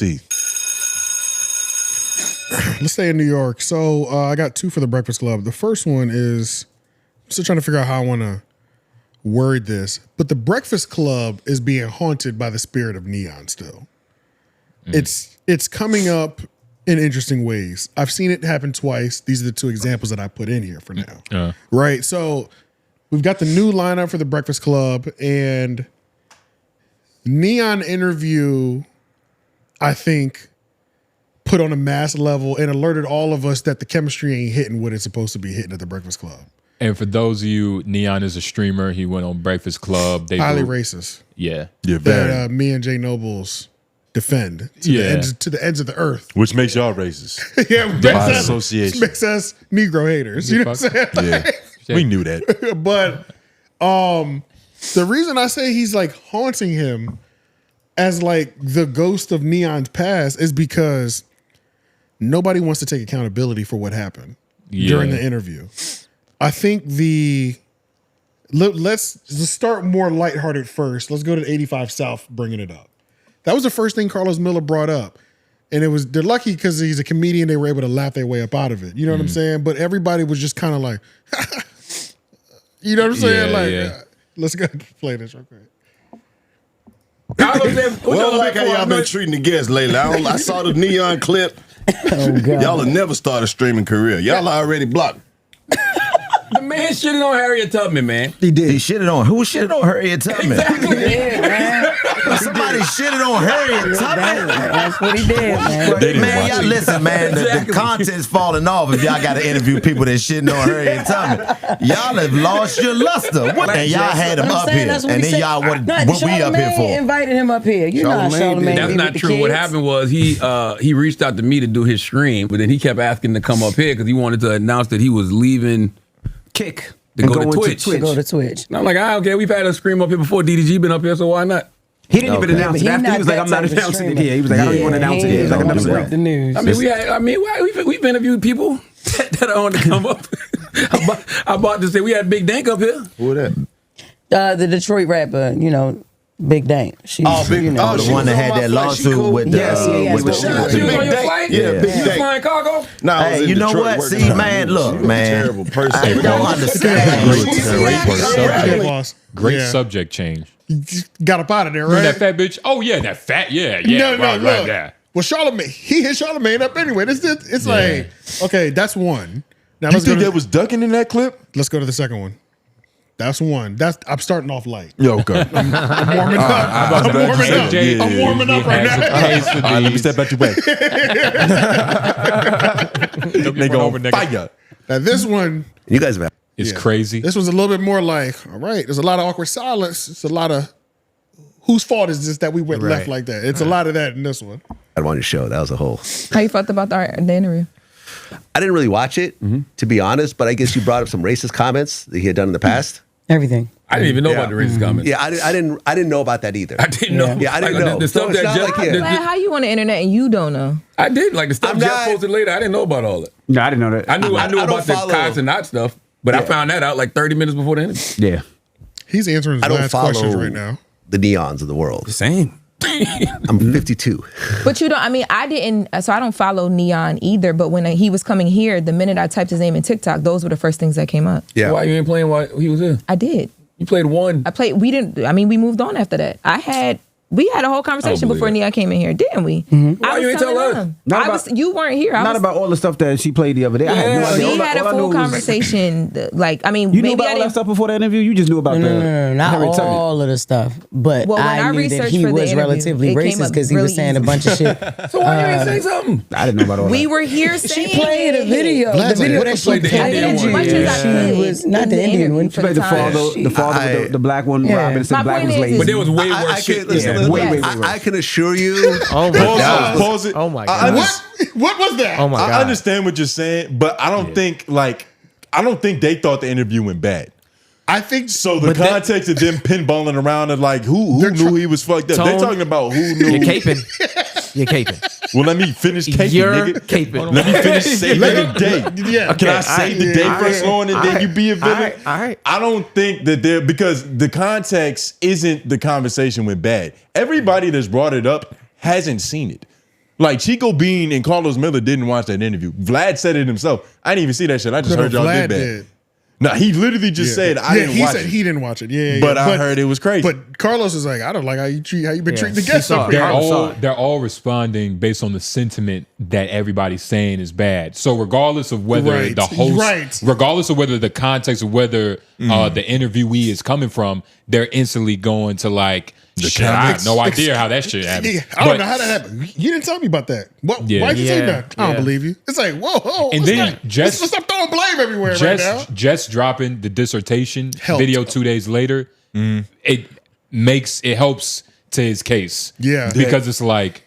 See. Let's stay in New York. So I got two for the Breakfast Club. The first one is, I'm still trying to figure out how I want to word this, but the Breakfast Club is being haunted by the spirit of Neon still. It's coming up in interesting ways. I've seen it happen twice. These are the two examples that I put in here for now. Right? So we've got the new lineup for the Breakfast Club, and Neon interview, I think, put on a mass level and alerted all of us that the chemistry ain't hitting what it's supposed to be hitting at the Breakfast Club. And for those of you, Neon is a streamer. He went on Breakfast Club. They highly racist. Yeah. That me and Jay Nobles defend to the ends of the earth. Which makes y'all racist. By association. Makes us Negro haters. You know what I'm saying? Yeah. We knew that. But the reason I say he's like haunting him as like the ghost of Neon's past is because nobody wants to take accountability for what happened during the interview. I think let's start more lighthearted first. Let's go to 85 South bringing it up. That was the first thing Carlos Miller brought up. And they're lucky because he's a comedian, they were able to laugh their way up out of it. You know what I'm saying? But everybody was just kind of like, you know what I'm saying? Let's go play this real quick. Well, like how y'all been treating the guests lately. I saw the Neon clip. Oh, God. Y'all will never start a streaming career. Y'all are already blocked. The man shitted on Harriet Tubman, man. He did. He shitted on who shitted on Harriet Tubman? Exactly. Yeah, man. Somebody shitted on Harriet Tubman. That's what he did, man. Man, y'all listen, man. The content's falling off if y'all got to interview people that shitting on Harriet Tubman. Y'all have lost your luster. And y'all had him up here, and then y'all what we up here for? Invited him up here. You know how Charlamagne That's not true. What happened was he reached out to me to do his stream, but then he kept asking to come up here because he wanted to announce that he was leaving Kick to go to Twitch. To go to Twitch. And I'm like, okay, we've had a stream up here before. DDG been up here, so why not? He didn't even announce it after. He was like, I'm not announcing it here. He was like, I don't even want to announce it here. He was like, I'm not break the news. We've interviewed people that are on to come up. I about to say we had Big Dank up here. Who that? The Detroit rapper, Big Dank. The one that had that lawsuit with the She was on your flight? Yeah, Big She was Dank. flying cargo? No, hey, you know what? See, man, look, man. Terrible person. I don't understand. Great subject change. You got up out of there, right? That fat bitch? Oh, yeah, that fat. Yeah. Right there. Well, Charlamagne, he hit Charlamagne up anyway. It's like, okay, that's one. Now, You think that was ducking in that clip? Let's go to the second one. That's one. I'm starting off light. Yo, okay. I'm warming up. I'm warming up right now. All right, let me step out your way. They go over fire. Now this one, you guys have it's crazy. This was a little bit more like, all right, there's a lot of awkward silence. It's a lot of whose fault is this that we went left like that? It's a lot of that in this one. I wanted to show that was a whole. How you felt about the interview? I didn't really watch it, to be honest, but I guess you brought up some racist comments that he had done in the past. Everything. I didn't even know about the racist comments. Yeah, I didn't know about that either. I didn't know. Yeah, I didn't know. The stuff that Jeff, How you on the internet and you don't know? I did. Like the stuff Jeff posted later, I didn't know about all that. No, I didn't know that. I knew about the Kais and Not stuff, but I found that out like 30 minutes before the interview. Yeah. He's answering his last questions right now. The Neons of the world. Same. I'm 52. But I didn't, so I don't follow Neon either, but when he was coming here, the minute I typed his name in TikTok, those were the first things that came up. Yeah. Why you ain't playing while he was here? I did. You played one. We moved on after that. We had a whole conversation before Neon came in here, didn't we? Why you ain't tell us? You weren't here. Not about all the stuff that she played the other day. I had no idea. We had a full conversation. You knew about all that stuff before that interview? You just knew about not all of the stuff. But I knew that he was relatively racist because he was saying a bunch of shit. So why you ain't say something? I didn't know about all that. We were here saying she played a video. The video that she played. She was not the Indian one. She played the father with the black one, Robin, and said the black was lazy. But there was way worse shit. I can assure you. Oh my God. Pause it. Oh my God. What was that? Oh my God. I understand what you're saying, but I don't think they thought the interview went bad. I think so. The context of them pinballing around and like who knew he was fucked up. They're talking about who knew. You're caping. You're caping. Well, let me finish caping, You're nigga. caping. Let me finish saving the day. Yeah. Can I save the day first on and then you be a villain? All right. I don't think that because the context isn't the conversation went bad. Everybody that's brought it up hasn't seen it. Like Chico Bean and Carlos Miller didn't watch that interview. Vlad said it himself. I didn't even see that shit. I just heard y'all Vlad did that. No, he literally just said I didn't watch it. He didn't watch it. Yeah, but I heard it was crazy. But Carlos is like, I don't like how you been treating the guests up here. They're all responding based on the sentiment that everybody's saying is bad. So regardless of whether the host, regardless of whether the context of whether the interviewee is coming from, they're instantly going to like, shit, I have no idea how that shit happened. Yeah, I don't know how that happened. You didn't tell me about that. Why'd you say that? I don't believe you. It's like, whoa. And then let's stop throwing blame everywhere right now. Jess dropping the dissertation video 2 days later, it helps to his case. Yeah. Because it's like,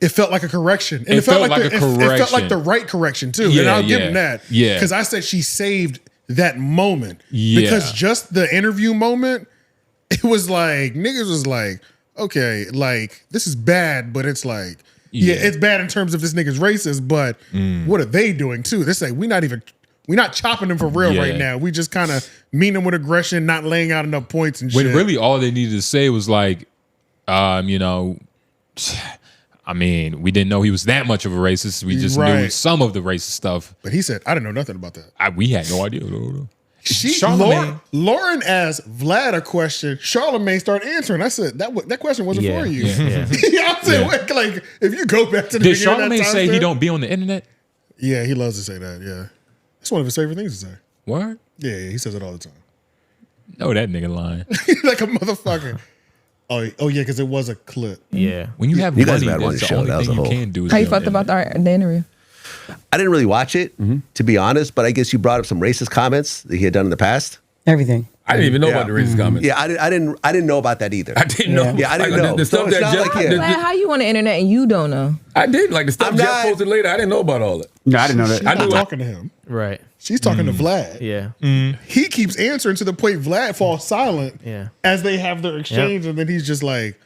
it felt like a correction. And it felt like a correction. It felt like the right correction too. And I'll give him that. Yeah. Because I said she saved that moment. Yeah. Because just the interview moment, it was like, niggas was like, okay, like, this is bad, but it's like, it's bad in terms of this nigga's racist, but what are they doing too? They say, we're not chopping them for real right now. We just kind of mean them with aggression, not laying out enough points and shit. When really all they needed to say was like, you know, I mean, we didn't know he was that much of a racist. We just knew some of the racist stuff. But he said, I didn't know nothing about that. We had no idea. Lauren asked Vlad a question. Charlamagne started answering. I said that question wasn't for you. I'm saying, like, if you go back to the did Charlamagne say he don't be on the internet? Yeah, he loves to say that. Yeah, that's one of his favorite things to say. What? Yeah, he says it all the time. No, that nigga lying like a motherfucker. Oh yeah, because it was a clip. Yeah, when you have you money, guys had that's the show. only That was thing a you whole. can do. How you felt about the interview? I didn't really watch it, to be honest, but I guess you brought up some racist comments that he had done in the past. Everything. I didn't even know about the racist comments. Yeah, I didn't know about that either. I didn't know. Yeah, I didn't know. The stuff that Jeff, How you on the internet and you don't know? I did. Like the stuff Jeff posted later, I didn't know about all that. No, I didn't know that. She's not talking to him. Right. She's talking to Vlad. Yeah. He keeps answering to the point Vlad falls silent as they have their exchange, and then he's just like,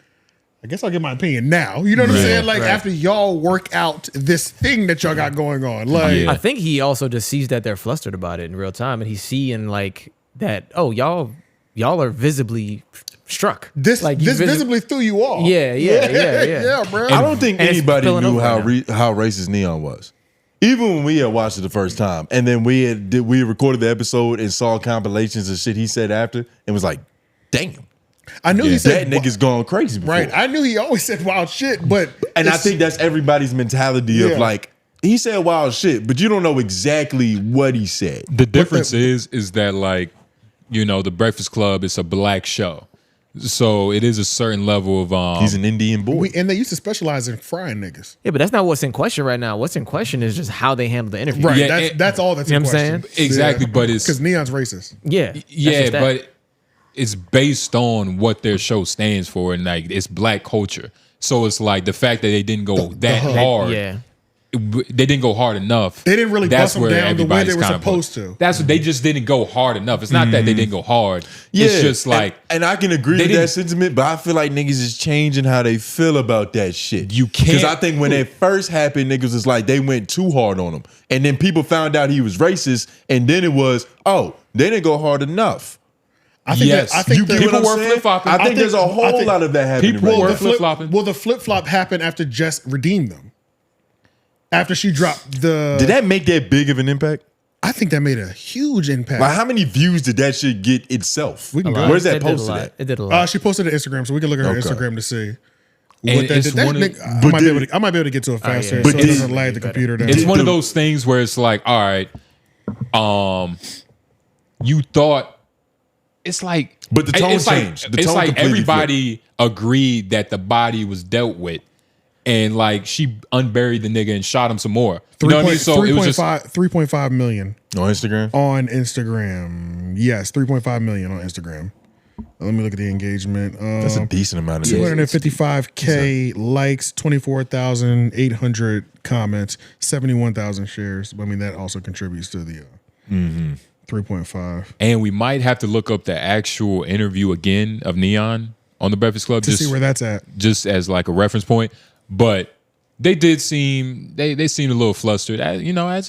I guess I'll give my opinion now. You know what I'm saying? Like after y'all work out this thing that y'all got going on. Like I think he also just sees that they're flustered about it in real time, and he's seeing like that. Oh, y'all are visibly struck. This visibly threw you off. Yeah, bro. I don't think anybody knew how racist Neon was. Even when we had watched it the first time, and then we recorded the episode and saw compilations of shit he said after, and was like, damn. I knew he said that nigga's gone crazy before. Right. I knew he always said wild shit, but I think that's everybody's mentality of like, he said wild shit, but you don't know exactly what he said. The difference is that like, you know, the Breakfast Club is a black show. So it is a certain level of he's an Indian boy. And they used to specialize in frying niggas. Yeah, but that's not what's in question right now. What's in question is just how they handle the interview. Right. Yeah, that's all that's in question. You know what I'm saying? Exactly, but it's because Neon's racist. Yeah. But it's based on what their show stands for, and like it's black culture. So it's like the fact that they didn't go hard. They didn't go hard enough. They didn't really bust them down the way they were supposed to. That's what they just didn't go hard enough. It's not that they didn't go hard. It's just like, and I can agree with that sentiment, but I feel like niggas is changing how they feel about that shit. You can't, because I think when it first happened, niggas was like they went too hard on him, and then people found out he was racist, and then it was they didn't go hard enough. I think people were flip flopping. I think there's a whole lot of that happening. People were flip flopping. Well, the flip flop happened after Jess redeemed them. After she dropped the... Did that make that big of an impact? I think that made a huge impact. Like, how many views did that shit get itself? We can go. Where's that posted at? It did a lot. She posted it to Instagram, so we can look at her Instagram to see. I might be able to get to it faster so it doesn't lag the computer down. It's one of those things where it's like, all right, you thought... It's like... But the tone changed. It's like everybody agreed that the body was dealt with. And like she unburied the nigga and shot him some more. You know what I mean? So it was just 3.5 million on Instagram. On Instagram, yes, 3.5 million on Instagram. Let me look at the engagement. That's a decent amount of 255K likes, 24,800 comments, 71,000 shares. I mean, that also contributes to the 3.5. And we might have to look up the actual interview again of Neon on the Breakfast Club to see where that's at, just as like a reference point. But they did seem they seemed a little flustered, you know,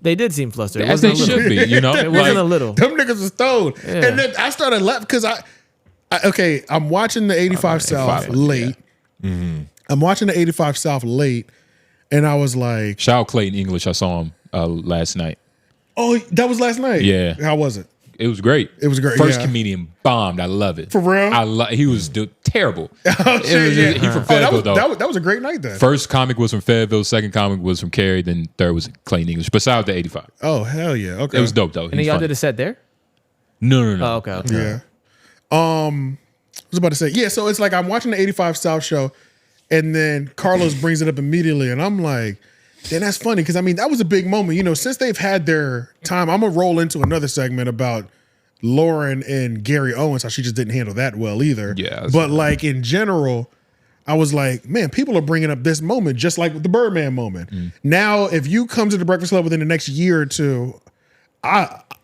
they did seem flustered, as they should be, you know. It wasn't a little. Them niggas was stoned, and then I started laughing because I'm watching the 85 South late, I'm watching the 85 South late, and I was like, shout out Clayton English. I saw him last night. oh, that was last night? Yeah. How was it? It was great. It was great. First yeah. comedian bombed. I love it. For real? He was terrible. Oh, shit, yeah. He from Fayetteville, though. That was a great night then. First comic was from Fayetteville. Second comic was from Cary. Then third was Clayton English. But shout out to 85. Oh, hell yeah. Okay. It was dope, though. And then y'all did a set there? No. Oh, okay. Yeah. I was about to say, yeah, so it's like I'm watching the 85 South show, and then Carlos brings it up immediately, and I'm like, then that's funny, because I mean, that was a big moment. You know, since they've had their time, I'm going to roll into another segment about Lauren and Gary Owens, how she just didn't handle that well either. Yeah. But like in general, I was like, man, people are bringing up this moment just like with the Birdman moment. Now, if you come to the Breakfast Club within the next year or two,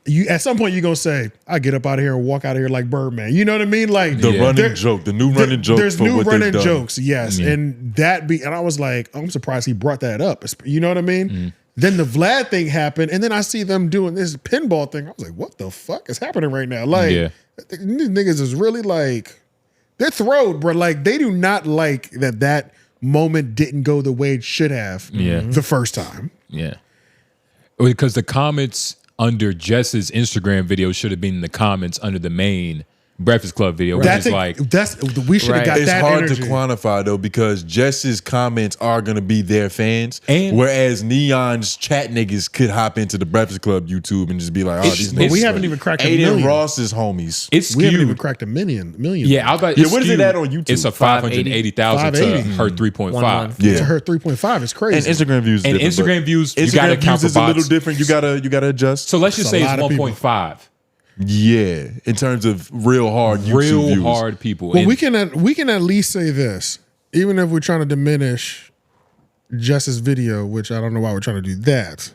you at some point you're gonna say, I get up out of here and walk out of here like Birdman. You know what I mean? Like the running joke, the new running joke. There's for new what running they've done. jokes, yes. And I was like, I'm surprised he brought that up. You know what I mean? Then the Vlad thing happened, and then I see them doing this pinball thing. I was like, what the fuck is happening right now? Like, these niggas is really like, they're thrilled, bro. Like, they do not like that moment didn't go the way it should have the first time. Yeah. Because the comments under Jess's Instagram video should have been the comments under the main Breakfast Club video. We should have got it's that hard energy. to quantify though, because Jess's comments are gonna be their fans, whereas Neon's chat niggas could hop into the Breakfast Club YouTube and just be like, "Oh, these niggas." We haven't even cracked a Aiden million. Ross's homies. It's we haven't skewed. even cracked a million. Yeah, what is it at on YouTube? It's a 580,000 to her 3.5. Yeah, to her 3.5 is crazy. And Instagram views, and different, Instagram views, you Instagram got to count views for is a little bots. different. You gotta adjust. So let's just say it's 1.5. Yeah, in terms of real hard YouTube Real views. hard people. Well, we can at least say this, even if we're trying to diminish Jess's video, which I don't know why we're trying to do that.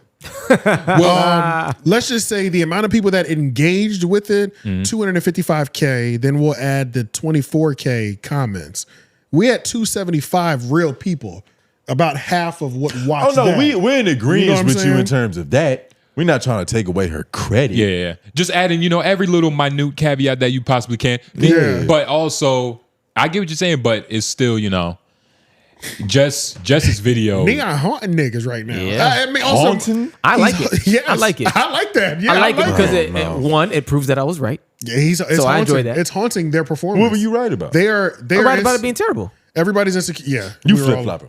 Let's just say the amount of people that engaged with it, 255K, then we'll add the 24K comments. We had 275 real people, about half of what watched. Oh no, that. we're in agreement You know what I'm with you saying? in terms of that. We're not trying to take away her credit. Yeah. Just adding, every little minute caveat that you possibly can. Yeah. But also, I get what you're saying, but it's still, Jess's video. Neon haunting niggas right now. Yeah. I mean, also, Haunting? I like it. Yes, I like it. I like that. Yeah, I like it because that. one, it proves that I was right. Yeah, it's So I haunting. enjoy that. It's haunting their performance. What were you right about? They're I'm right about it being terrible. Everybody's insecure. Yeah, You we were flip all- flopper.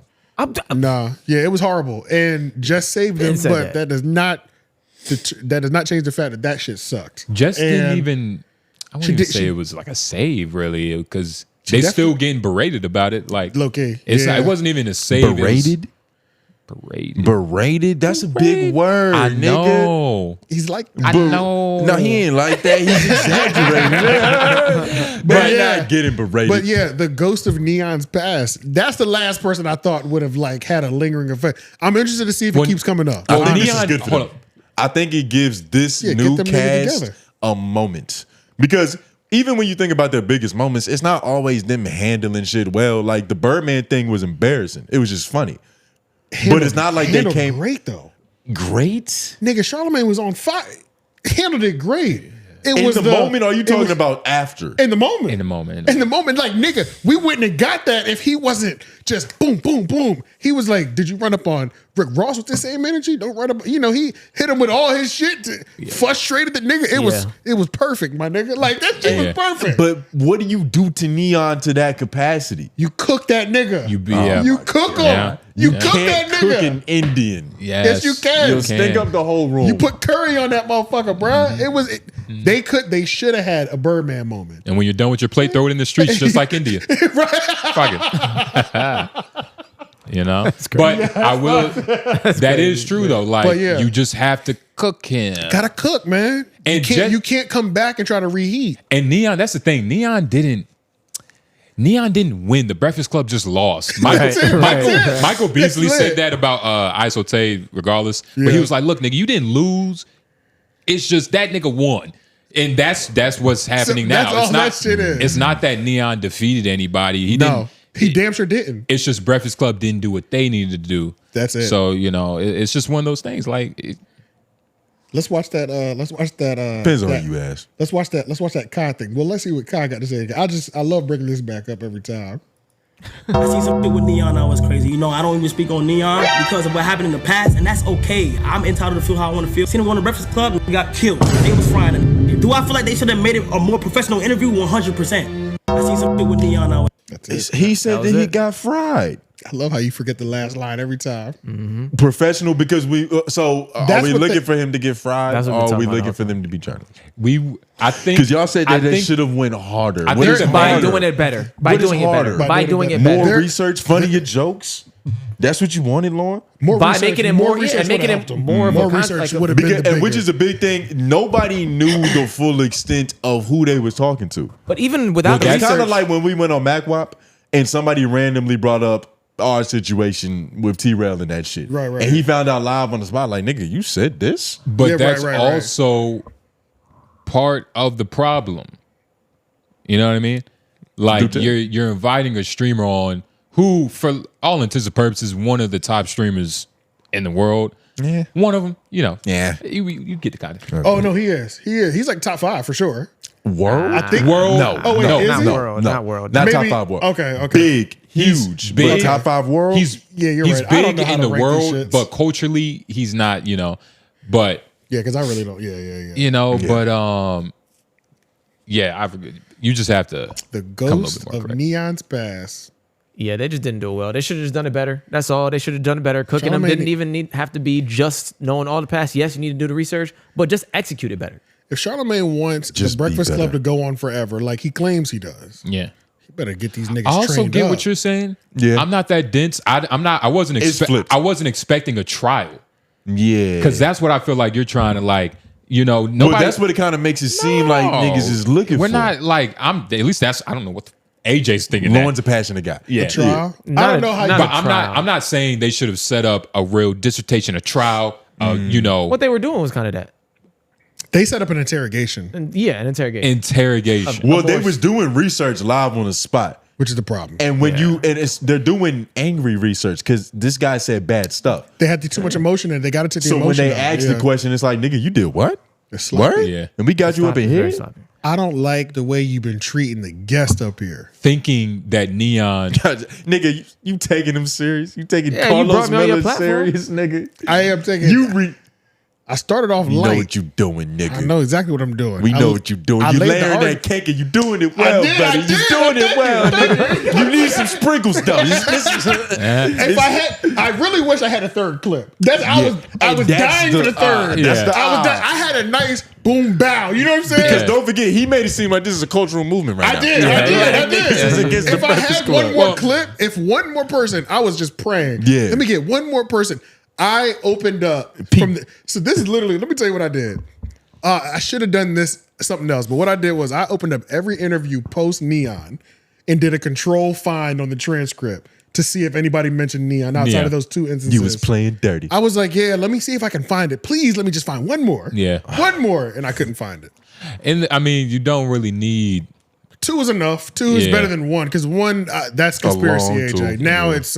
Nah, yeah, it was horrible, and Jess saved them, Didn't say but that. that does not change the fact that shit sucked. Jess And didn't even. I wouldn't even say it was like a save, really, because they still getting berated about it. Like, low-key, it's yeah. not, it wasn't even a save. It was Berated? Berated? That's a big word, I nigga. know. He's like, I know. No, he ain't like that. He's exaggerating. But yeah. not getting berated. But yeah, the ghost of Neon's past. That's the last person I thought would have like had a lingering effect. I'm interested to see if it keeps coming up. I think this is Neon- good for hold them. I think it gives this Yeah, new get them niggas cast together. a moment. Because even when you think about their biggest moments, it's not always them handling shit well. Like the Birdman thing was embarrassing. It was just funny. But it's not like they Handled came great though. great. Nigga, Charlamagne was on fire. Handled it great. It In was the moment, or are you it talking was- about after? In the moment. In the moment. In the moment, like, nigga, we wouldn't have got that if he wasn't just boom, boom, boom. He was like, did you run up on Rick Ross with the same energy? Don't run up. He hit him with all his shit. Frustrated the nigga. It was perfect, my nigga. Like, that shit was perfect. But what do you do to Neon to that capacity? You cook that nigga. You cook him. Yeah. You Yeah. cook that Can't cook nigga. an Indian. Yes, you can. You'll stink up the whole room. You put curry on that motherfucker, bruh. They should have had a Birdman moment. And when you're done with your plate, throw it in the streets, just like India. Fuck it. But I will. That is true though. Like But yeah. you just have to cook him. Gotta cook, man. And You can't come back and try to reheat. And Neon, that's the thing. Neon didn't win. The Breakfast Club just lost. Michael Beasley It's lit. said that about ISO Tay regardless. But he was like, look, nigga, you didn't lose. It's just that nigga won. And that's what's happening that's now. all that shit is. It's not that Neon defeated anybody. He damn sure didn't. It's just Breakfast Club didn't do what they needed to do. That's it. So, it's just one of those things. Like, Let's watch that. Depends on who you ask. Let's watch that. Kai thing. Well, let's see what Kai got to say. I love bringing this back up every time. I seen some shit with Neon that was crazy. You know, I don't even speak on Neon because of what happened in the past, and that's okay. I'm entitled to feel how I want to feel. Seen him on the Breakfast Club, got killed. They was frying him. Do I feel like they should have made it a more professional interview? 100%. I seen some shit with Neon that was. He said that he got fried. I love how you forget the last line every time. Mm-hmm. Professional, because we. So are we looking for him to get fried, or are we looking for them to be journalists? I think because y'all said that they should have went harder. I think that by doing it better, by doing it better, by doing it better, more research, funnier jokes. That's what you wanted, Lauren. More by research, making it more research and making it more research would have been, and which is a big thing. Nobody knew the full extent of who they was talking to. But even without the it's research, kind of like when we went on MacWap and somebody randomly brought up our situation with T-Rail and that shit. Right. And he found out live on the spot, like, nigga, you said this? But that's also part of the problem. You know what I mean? Like, you're inviting a streamer on who, for all intents and purposes, one of the top streamers in the world. Yeah. One of them, you know. Yeah. You get the context. Oh, no, he is. He's like top 5 for sure. World? I think world. No. Oh, wait, not he? world. No. Not world. Not Maybe, top 5 world. Okay. Big, huge, big. but top 5 world? He's you're he's right. I don't big know how in to the rank these world, shits. but culturally, he's not, you know. But yeah, because I really don't. Yeah. You know, but yeah, I forget. You just have to the ghost of Neon's past. Yeah, they just didn't do it well. They should have just done it better. That's all. They should have done it better. Cooking them didn't even have to be just knowing all the past. Yes, you need to do the research, but just execute it better. If Charlamagne wants the Breakfast Club to go on forever, like he claims he does, yeah, he better get these niggas. I also trained get up. what you're saying. Yeah, I'm not that dense. I wasn't expecting a trial. Yeah, because that's what I feel like you're trying to like. You know, nobody. Well, that's what it kind of makes it seem like niggas is looking for. We're not like at least that's. I don't know what AJ's thinking. Lauren's a passionate guy. Yeah, a trial. I don't know how. But I'm not saying they should have set up a real dissertation, a trial. You know, what they were doing was kind of that. They set up an interrogation. An interrogation. Well, they was doing research live on the spot, which is the problem. And when they're doing angry research because this guy said bad stuff. They had too much emotion and they got to take the emotion. So when they out. ask the question, it's like, nigga, you did what? What? Yeah. And we got you up in here. I don't like the way you've been treating the guest up here. Thinking that Neon, nigga, you taking him serious? You taking Carlos Miller serious, nigga? I am taking. I started off light. You know what you doing, nigga. I know exactly what I'm doing. We know what you doing. You layering that cake and you doing it well, buddy. You doing it well, nigga. You need some sprinkles, though. If I really wish I had a third clip. I was dying for the third. I had a nice boom bow. You know what I'm saying? Because don't forget, he made it seem like this is a cultural movement right now. I did. If I had one more clip, if one more person, I was just praying. Yeah. Let me get one more person. I opened up so this is literally, let me tell you what I did. I should have done something else, but what I did was I opened up every interview post Neon and did a control find on the transcript to see if anybody mentioned Neon outside of those 2 instances. You was playing dirty. I was like, yeah, let me see if I can find it. Please let me just find one more. Yeah. One more. And I couldn't find it. And I mean, you don't really need 2 is enough. 2 is better than 1 because 1, that's conspiracy, AJ. Now it's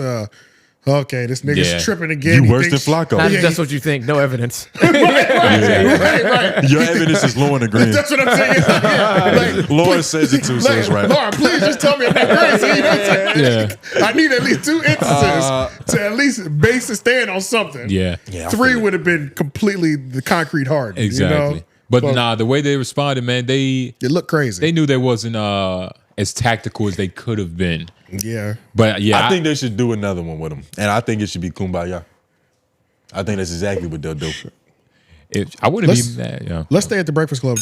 okay, this nigga's tripping again. You worse than Flacco. That's what you think. No evidence. right. Your evidence is Lauren agreeing. That's what I'm saying. Lauren says it too, so it's right. Lauren, please just tell me I'm not crazy. You know what I'm saying? I need at least 2 instances to at least base a stand on something. Yeah. 3 would have been completely the concrete hard. Exactly. You know? But the way they responded, man, it looked crazy. They knew they wasn't as tactical as they could have been. Yeah. But yeah, I think they should do another one with him. And I think it should be Kumbaya. I think that's exactly what they'll do. I wouldn't be mad. Yeah. Let's stay at the Breakfast Club.